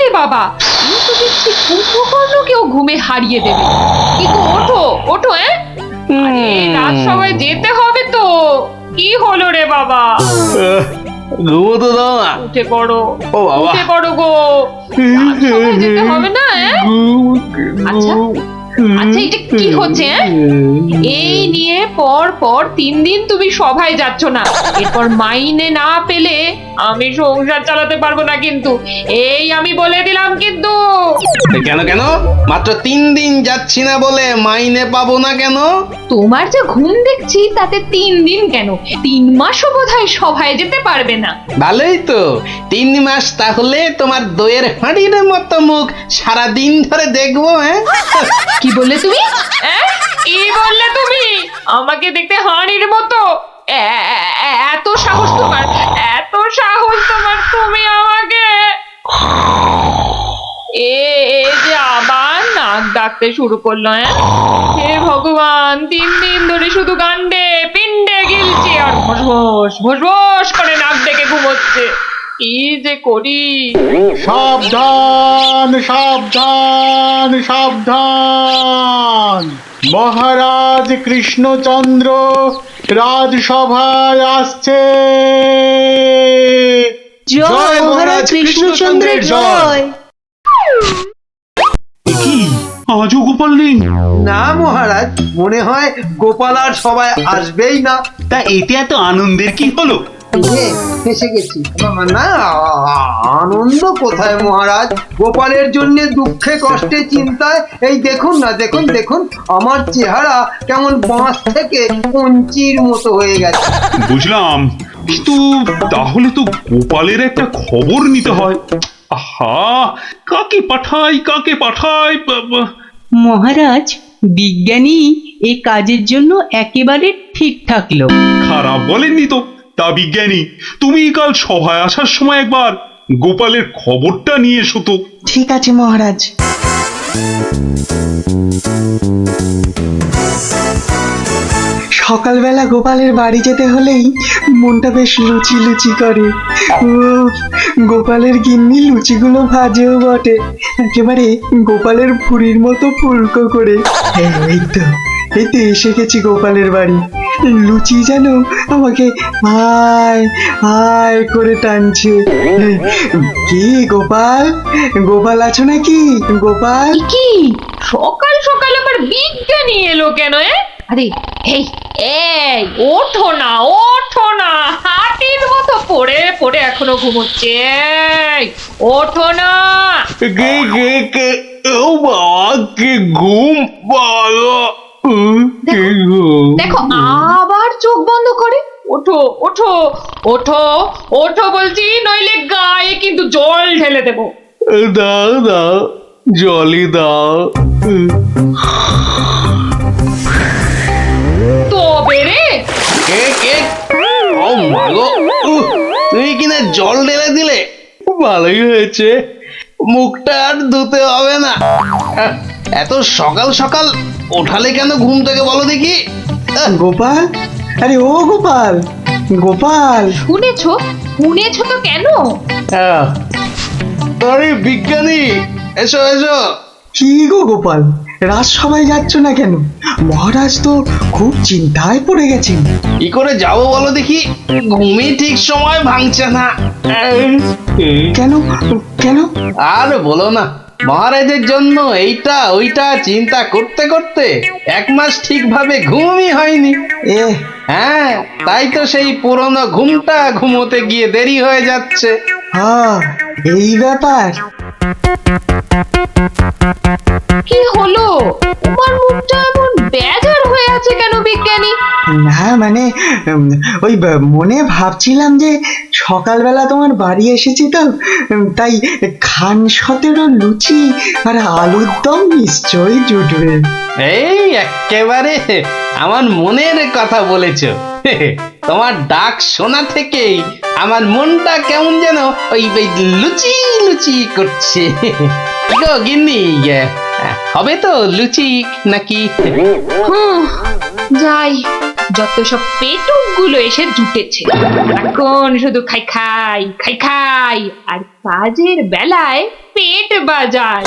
বুঝলি বাবা, কিন্তু দেখছি কুম্ভকর্ণকেও ঘুমে হারিয়ে দেবে। কিন্তু ওঠো ওঠো, আরে রাজসভায় যেতে হবে তো। কি হলো রে বাবা? ঘুমোতে দাও না। উঠে পড়ো, ও বাবা, উঠে পড়ো গো, রাজসভায় যেতে হবে না। আচ্ছা আচ্ছা, এটা কি হচ্ছে? এই নিয়ে পর পর 3 দিন তুমি সভায় যাচ্ছ না, এরপর মাইনে না পেলে আমি সংসার চালাতে পারবো না কিন্তু, এই আমি বলে দিলাম কিন্তু। কেন কেন? মাত্র 3 দিন যাচ্ছি না বলে মাইনে পাবো না কেন? তোমার যে ঘুম দেখছি তাতে 3 দিন কেন, 3 মাসও বোধহয় সভায় যেতে পারবে না। ভালোই তো, 3 মাস তাহলে তোমার দইয়ের হাঁড়ির মতো মুখ সারা দিন ধরে দেখবো। কি বললে তুমি? কি বললে তুমি? আমাকে দেখতে হাঁড়ির মতো? এত সাহস তোমার, এত সাহস তোমার, তুমি আমাকে এ যে আবার নাক ডাকতে শুরু করলো। হে ভগবান, 3 দিন ধরে শুধু গান্ডে পিণ্ডে গিলছে আর ভোস ভোস করে নাক ডেকে ঘুমোচ্ছে। কি যে করি? সাবধান সাবধান সাবধান, মহারাজ কৃষ্ণচন্দ্র রাজসভায় আসছে। জয় মহারাজ কৃষ্ণচন্দ্রের জয়। কি আজও গোপাল নেই? না মহারাজ, মনে হয় গোপাল আর সবাই আসবেই না। তা এতে এত আনন্দের কি হলো? ফেসে গেছি না। আনন্দ কোথায় মহারাজ, গোপালের জন্য দুঃখে কষ্টে চিন্তায় এই দেখুন না, দেখুন দেখুন আমার চেহারা কেমন বাঁশ থেকে কঞ্চির মতো হয়ে গেছে। বুঝলাম, কিন্তু তাহলে তো গোপালের একটা খবর নিতে হয়। আহা, কাকে পাঠাই কাকে পাঠাই? মহারাজ, বিজ্ঞানী এ কাজের জন্য একেবারে ঠিকঠাক লোক। খারাপ বলেননি তো। তা বিজ্ঞানী, তুমি কাল সভায় আসার সময় একবার গোপালের খবরটা নিয়ে এসো তো। ঠিক আছে মহারাজ। সকালবেলা গোপালের বাড়ি যেতে হলেই মনটা বেশ লুচি লুচি করে। উফ, গোপালের গিন্নি লুচিগুলো ভাজেও বটে, একেবারে গোপালের ভুঁড়ির মতো ফুলকো করে। এই তো এসে গেছি গোপালের বাড়ি। লুচি যেন আমাকে আয় আয় করে টানছে। কি গোপাল, গোপাল আছো নাকি গোপাল? কি সকাল সকাল আবার বিজ্ঞানী এলো কেন? আরে এই এই ওঠো না, ওঠো না, হাতির মতো পড়ে পড়ে এখনো ঘুমোচ্ছে। ওঠো না। কে কে কে? ও বাবা, কি ঘুম পালো। দেখো আবার চোখ বন্ধ করে। ওঠো ওঠো ওঠো ওঠো বলছি, নইলে গায়ে কিন্তু জল ঢেলে দেবো। দাও দাও, জলই দাও। তবে রে কে কে? ও মাগো, তুমি কিনা জল ঢেলে দিলে? ভালোই হয়েছে, মুখটা আর ধুতে হবে না। এত সকাল সকাল ওঠালে কেন ঘুম থেকে বলো দেখি? গোপাল, আরে ও গোপাল, গোপাল। শুনেছো? শুনেছো তো কেন? আরে বিজ্ঞানী, এসো এসো। কি গো গোপাল, রাজসভায় যাচ্ছ না কেন? মহারাজ তো খুব চিন্তায় পড়ে গেছেন। কি করে যাবো বলো দেখি, ঘুমই ঠিক সময় ভাঙছে না। কেন কেন? আর বলো না, মহারাজের জন্য এইটা ওইটা চিন্তা করতে করতে 1 মাস ঠিকভাবে ঘুমই হয়নি। হ্যাঁ, তাই তো সেই পুরনো ঘুমটা ঘুমোতে গিয়ে দেরি হয়ে যাচ্ছে। হ্যাঁ, এই ব্যাপার। কি হলো? তোমার মুখটা এমন বেজার হয়ে আছে কেন বিজ্ঞানী? না মানে ওই মনে ভাবছিলাম যে সকালবেলা তোমার বাড়ি এসেছি তো, তাই খান 17 লুচি আর আলুর দম নিশ্চয়ই জুটবে। এই একেবারে আমার মনের কথা বলেছো। তোমার ডাক শোনা থেকেই আমার মনটা কেমন যেন ওই লুচি লুচি করছে। গো গিন্নি, হবে তো লুচি নাকি? যাই, যত সব পেটুক গুলো এসে জুটেছে, এখন শুধু খাই খাই খাই খাই আর কাজের বেলায় পেট বাজায়।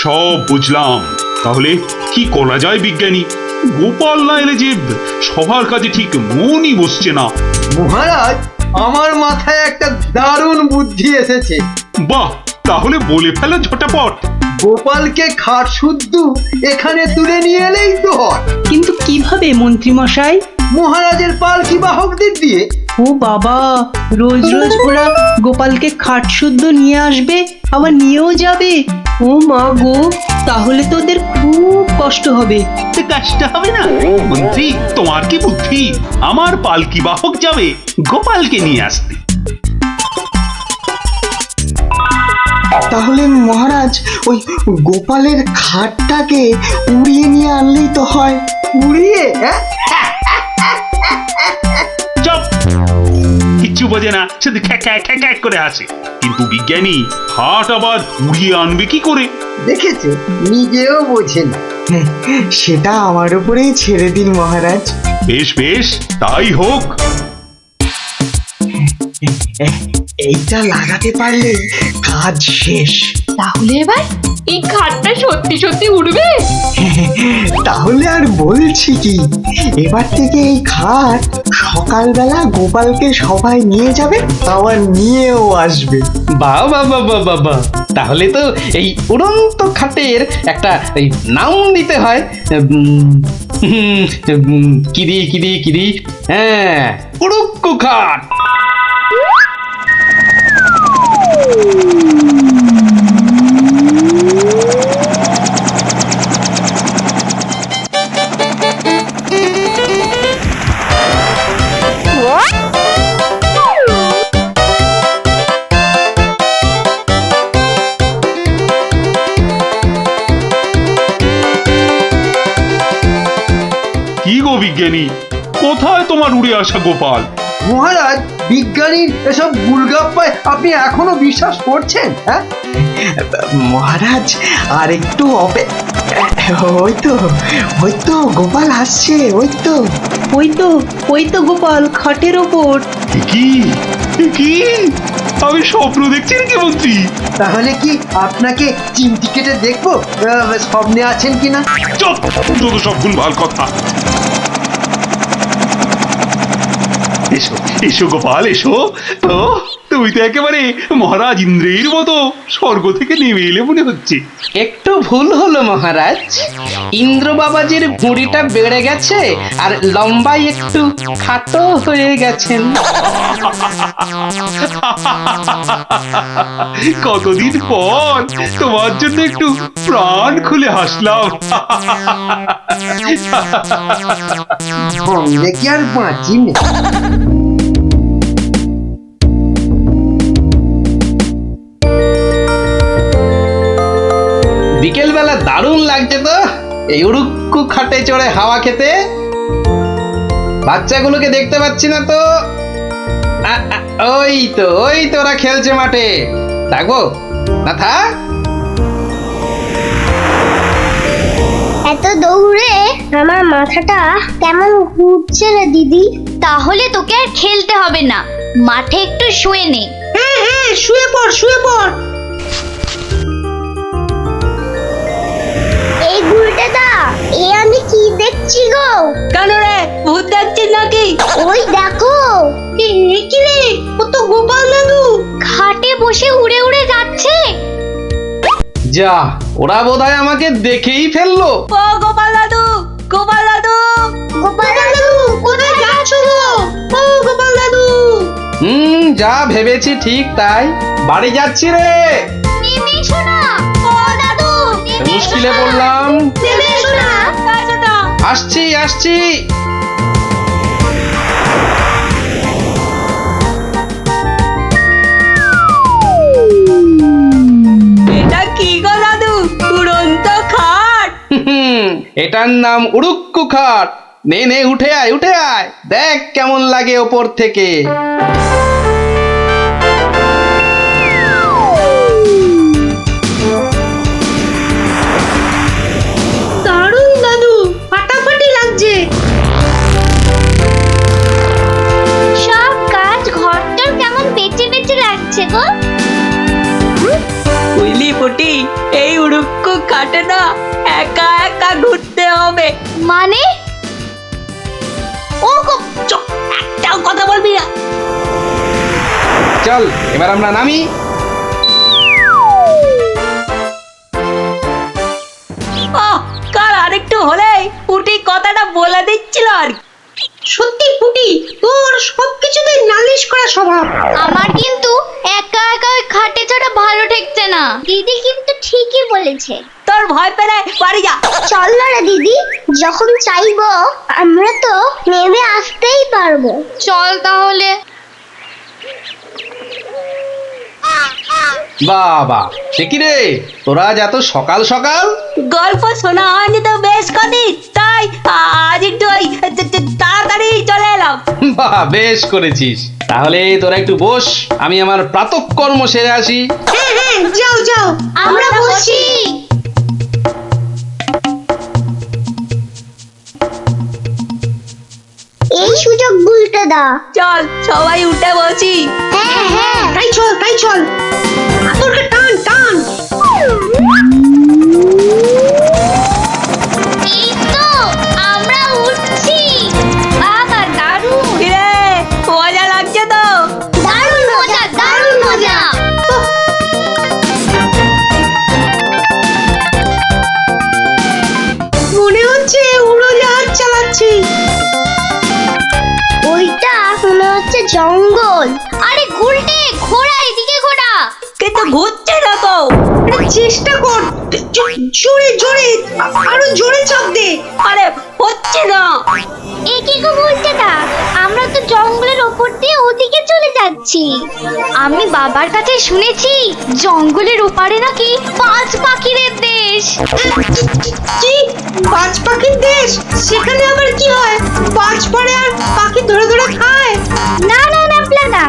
সব বুঝলাম। তাহলে কি করা যায় বিজ্ঞানী? গোপাল না এলে যে সবার কাজে ঠিক মনই বসছে না। মহারাজ, আমার মাথায় একটা দারুণ বুদ্ধি এসেছে। বাহ, তাহলে বলে ফেলো ঝটাপট। গোপালকে খাট শুদ্ধ এখানে তুলে নিয়ে এলেই তো হয়। কিন্তু কিভাবে মন্ত্রী মশাই? মহারাজের পালকি বাহকদের দিয়ে। ও বাবা, রোজ রোজ ওরা গোপালকে খাট শুদ্ধ নিয়ে আসবে, আবার নিয়েও যাবে। ও মা গো, তাহলে তো ওদের খুব কষ্ট হবে। কষ্ট হবে না মন্ত্রী, তোমার কি বুদ্ধি? আমার পালকি বাহক যাবে গোপালকে নিয়ে আসতে। তাহলে মহারাজ ওই গোপালের খাটটাকে উড়িয়ে নিয়ে আনলেই তো হয়। উড়িয়ে? হ্যাঁ, চুপ, কিচ্ছু বোঝে না, শুধু খ্যাক করে আসে। কিন্তু বিজ্ঞানী, হাট আবার উড়িয়ে আনবে কি করে? দেখেছে, নিজেও বোঝেন। সেটা আমার উপরেই ছেড়ে দিন মহারাজ। বেশ বেশ, তাই হোক। এইটা লাগাতে পারলে কাজ শেষ। তাহলে এবার এই খাটটা সত্যি সত্যি উঠবে? তাহলে আর বলছি কি, এবার থেকে এই খাট সকালবেলা গোপালকে সবাই নিয়ে যাবে, আবার নিয়েও আসবে। বাহ বাহ বাহ বাহ বাহ বাহ। তাহলে তো এই উড়ন্ত খাটের একটা এই নাম দিতে হয়। কিরি, হ্যাঁ, উড়ুক্কু খাট। কি গো বিজ্ঞানী, কোথায় তোমার উড়ে আসা গোপাল? মহারাজ, বিজ্ঞানীর এসব গুলগাপ্পায় আপনি এখনো বিশ্বাস করছেন? হ্যাঁ, মহারাজ আর একটু ওই তো গোপাল আসছে। ওই তো গোপাল খাটের ওপর। কি কি আমি স্বপ্ন দেখছি নাকি মন্ত্রী? তাহলে কি আপনাকে চিমটি কেটে দেখবো স্বপ্নে আছেন কিনা? চুপ, যত সব ভুলভাল কথা। এসো এসো গোপাল, এসো। তো তুমি তো একেবারে মহারাজ ইন্দ্রের মতো স্বর্গ থেকে নেমে এলে মনে হচ্ছে। একটু ভুল হলো মহারাজ, ইন্দ্র বাবাজির ভুঁড়িটা বেড়ে গেছে আর লম্বাই একটু খাটো হয়ে গেছেন। কতদিন পর তোমার জন্য একটু প্রাণ খুলে হাসলাম। বললে কি আর বাঁচি না। বিকেলবেলা দারুণ লাগছে তো এই উড়ুক্কু খাটে চড়ে হাওয়া খেতে। বাচ্চাগুলোকে দেখতে পাচ্ছি না তো। ওই তো ওরা খেলছে মাঠে। থাকবো না, থাক। এত দৌড়ে আমার মাথাটা কেমন ঘুরছে রে দিদি। তাহলে তোকে আর খেলতে হবে না, মাঠে একটু শুয়ে নে। হ্যাঁ, শুয়ে পড়। এই গুলটাটা, এ আমি কি দেখছি গো? কেন রে, ভূত দেখছিস নাকি? ওই দেখো, কি রে, ও তো গোপাল দাদু। খাটে বসে উড়ে উড়ে যাচ্ছে। যা, ওরা বোধহয় আমাকে দেখেই ফেললো। ও গোপাল দাদু। গোপাল দাদু, কোথায় যাচ্ছ গো? ও গোপাল দাদু। যা ভেবেছি ঠিক তাই, বাড়ি যাচ্ছি রে। নেমে এসো না। ও দাদু, নেমে এসো মুশকিলে না। পড়লাম। নেমে এসো না। আসছি। এটা কি গো দাদু, উড়ন্ত খাট? এটার নাম উড়ুক্কু খাট। নে উঠে আয়, দেখ কেমন লাগে ওপর থেকে। লাগছে গো। বুঝলি পুটি, এই উড়ুক্কু কাটে না একা একা ঘুরতে হবে। মানে ও গো, একটাও কথা বলবি না। চল এবার আমরা নামি। কাল আরেকটু হলেই পুটি কথাটা বলে দিচ্ছিল আর কি। সত্যি পুটি, তোর সবকিছুতে নালিশ করা স্বভাব। আমার কিন্তু একা একা ওই খাটে চড়া ভালো ঠেকছে না। দিদি কিন্তু ঠিকই বলেছে। তোর ভয় পেলে বাড়ি যা। চল না রে দিদি, যখন চাইবো আমরা তো নেমে আসতেই পারবো। চল তাহলে। বাবা, সে কি রে, তোরা আজ এত সকাল সকাল? গল্প শোনা হয়নি তো বেশ কদিন, তাই আজ একটু ওই তাড়াতাড়ি চলে এলাম। বাহ, বেশ করেছিস। তাহলে তোরা একটু বস, আমি আমার প্রাতঃকর্ম সেরে আসি। হ্যাঁ হ্যাঁ, যাও যাও, আমরা বসি। এই সুযোগ গুলতে দা। চল সবাই উঠে বসি। হ্যাঁ হ্যাঁ, তাই চল তাই চল, তোরকে টান টান। এই তো আমরা উঠছি। বাবা দারুণ কিরে, মজা লাগছে তো? দারুণ মজা, দারুণ মজা। মনে হচ্ছে উড়োজাহাজ চালাচ্ছি। ওইটা মনে হচ্ছে জঙ্গল। আরে গুলটে, ঘোড়া এদিকে ঘোড়া। কিন্তু ঘুরছে না তো। চেষ্টা কর, জোরে জোরে, আরো জোরে চাপ দে। আরে হচ্ছে না। এ কি গো গুলটে দা, আমরা তো জঙ্গলের ওপর দিয়ে ওদিকে চলে যাচ্ছি। আমি বাবার কাছে শুনেছি জঙ্গলের ওপারে নাকি পাঁচ পাখিদের দেশ। কি, বাজ পাখির দেশ? সেখানে আবার কি হয়? বাজ পড়ে আর পাখি ধরে ধরে খায়? না না না প্লাদা,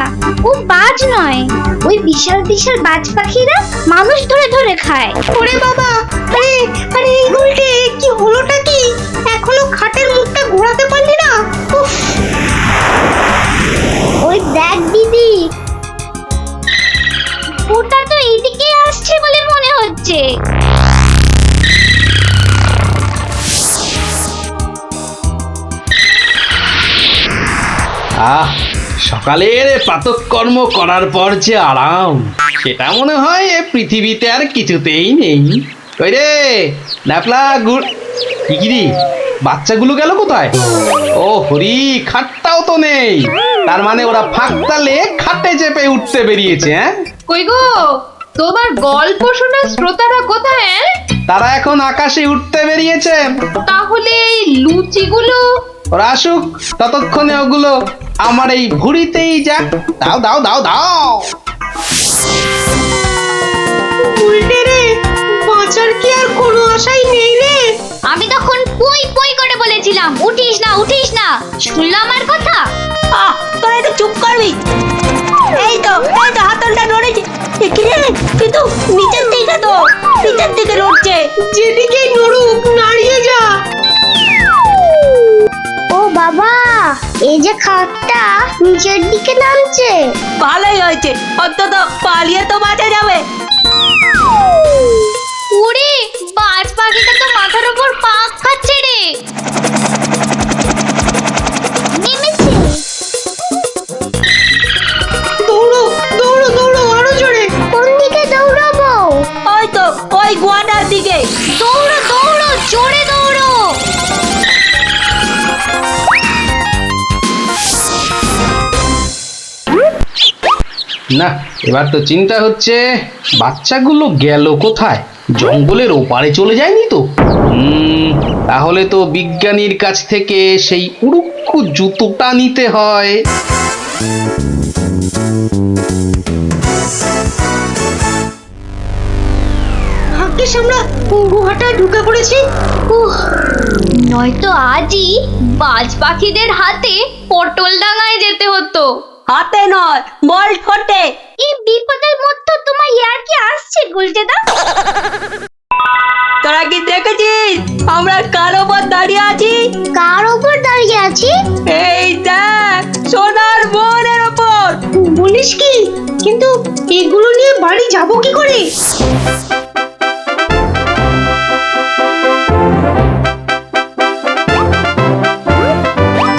ও বাজ নয়, ওই বিশাল বিশাল বাজ পাখিরা মানুষ ধরে ধরে খায়। ওরে বাবা, আরে আরে এই উল্টে কি হলোটা কি? এখনো খাটের মুখটা ঘোরাতে পারলি না? উফ, ওই দেখ দিদি, ওটা তো এইদিকে আসছে বলে মনে হচ্ছে। আহ, সকালের প্রাতঃকর্ম করার পর যে আরাম, সেটা মনে হয় এ পৃথিবীতে আর কিছুতেই নেই। ওই রে ন্যাপলা গুড়, কি বাচ্চাগুলো গেল কোথায়? ও হরি, খাটটাও তো নেই। তার মানে ওরা ফাঁক তালে খাটে চেপে উঠতে বেরিয়েছে। হ্যাঁ, কই গো, তোমার গল্প শোনার শ্রোতারা কোথায়? তারা এখন আকাশে উঠতে বেরিয়েছে। তাহলে এই লুচিগুলো? ওরা আসুক, ততক্ষণে ওগুলো আমার এই ভুঁড়িতেই যাক। দাও দাও দাও দাও। উল্টে রে, বাঁচার কি আর কোনো আশাই নেই রে? আমি তখন পই পই করে বলেছিলাম উঠিস না উঠিস না, শুনলাম আমার কথা? তোরা একটু চুপ করবি? এই তো হাতলটা নড়েছে। কি রে, কিন্তু নিচের দিকে তো, নিচের দিকে নড়ছে। যেদিকেই নড়ুক, নাড়িয়ে যা। ও বাবা, এই যে খাটটা নিচের দিকে নামছে। ভালোই হয়েছে, অন্তত পালিয়ে তো বাঁচা যাবে। ওরে, বাজ পাখিটা তো মাথার উপর পাক খাচ্ছে রে। নেমেছে। দৌড়ো দৌড়ো দৌড়ো, আরো জোরে। কোন দিকে দৌড়াবো? ওই তো, ওই গোয়াটার দিকে। দৌড়ো দৌড়ো, জোরে দৌড়ো। না, এবার তো চিন্তা হচ্ছে বাচ্চাগুলো গেল কোথায়? জঙ্গলের ওপারে চলে যায়নি তো? তাহলে তো বিজ্ঞানীর কাছ থেকে সেই উড়ুক্কু জুতোটা নিতে হয়। ভাগ্যিস আমরা গুহাটা ঢুকে পড়েছি। নয়তো আজই বাজ পাখিদের হাতে পটল ডাঙায় যেতে হতো। হাতে নয়, বল ঠোঁটে। এই বিপদের মধ্যে তোমার ইয়ার কি আসছে গুলটেদা? তোরা কি দেখেছিস আমরা কার ওপর দাঁড়িয়ে আছি? কার ওপর দাঁড়িয়ে আছি? এই দেখ, সোনার বোনের ওপর। বলিস কি? কিন্তু এগুলো নিয়ে বাড়ি যাব কি করে?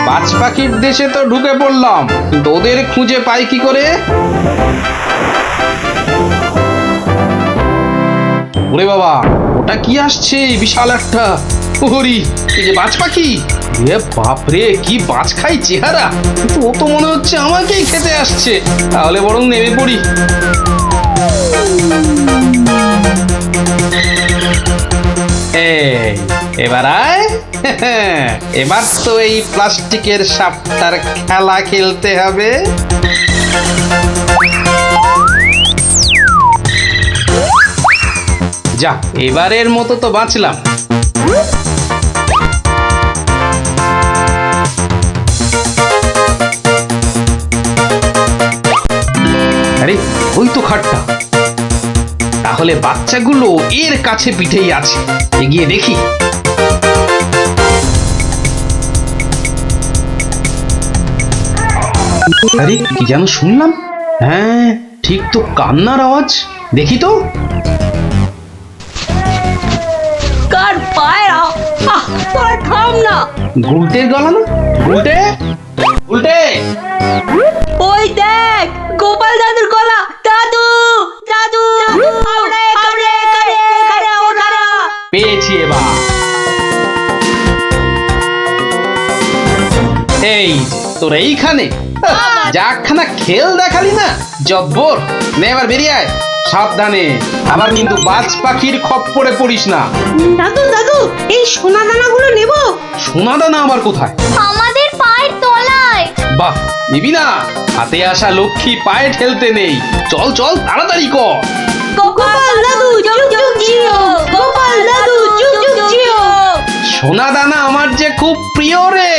বাজ পাখির দেশে তো ঢুকে পড়লাম, কিন্তু ওদের খুঁজে পাই কি করে? ওরে বাবা, ওটা কি আসছে বিশাল একটা! ওরি, এই যে বাজ পাখি! এ বাপরে, কি বাজ খাই চেহারা! কিন্তু ও তো মনে হচ্ছে আমাকেই খেতে আসছে। তাহলে বরং নেমে পড়ি। এই, এবার আয়। এবার তো এই প্লাস্টিকের সাপটার খেলা খেলতে হবে। যা, এবারের মতো তো বাঁচলাম। আরে, ওই তো খাটটা। তাহলে বাচ্চাগুলো এর কাছে পিঠেই আছে। এগিয়ে দেখি। আরে, কি যেন শুনলাম? হ্যাঁ, ঠিক তো কান্নার আওয়াজ। দেখি তো। কার পায়রা? তোর থাম না। গুলটের গলা না? গুলটে, গুলটে! ওই দেখ, গোপাল দাদুর গলা। দাদু, দাদু, ওরে ওরে ওরে ওরে। পেয়েছি এবার। এই যে, তোর এইখানে যাখানা খেল দেখালি না, জব্বর! নে এবার বেরিয়ে আয়, সাবধানে। আবার কিন্তু বাজ পাখির খপ্পরে পড়িস না। দাদু, দাদু, এই সোনা দানাগুলো নেব? সোনা দানা আবার কোথায়? আমাদের পায়ের তলায়। বাহ, নিবি না? হাতে আসা লক্ষ্মী পায়ে ঠেলতে নেই। চল চল, তাড়াতাড়ি কর। গোপাল দাদু যুগ যুগ জিও, গোপাল দাদু যুগ যুগ জিও। সোনা দানা আমার যে খুব প্রিয় রে।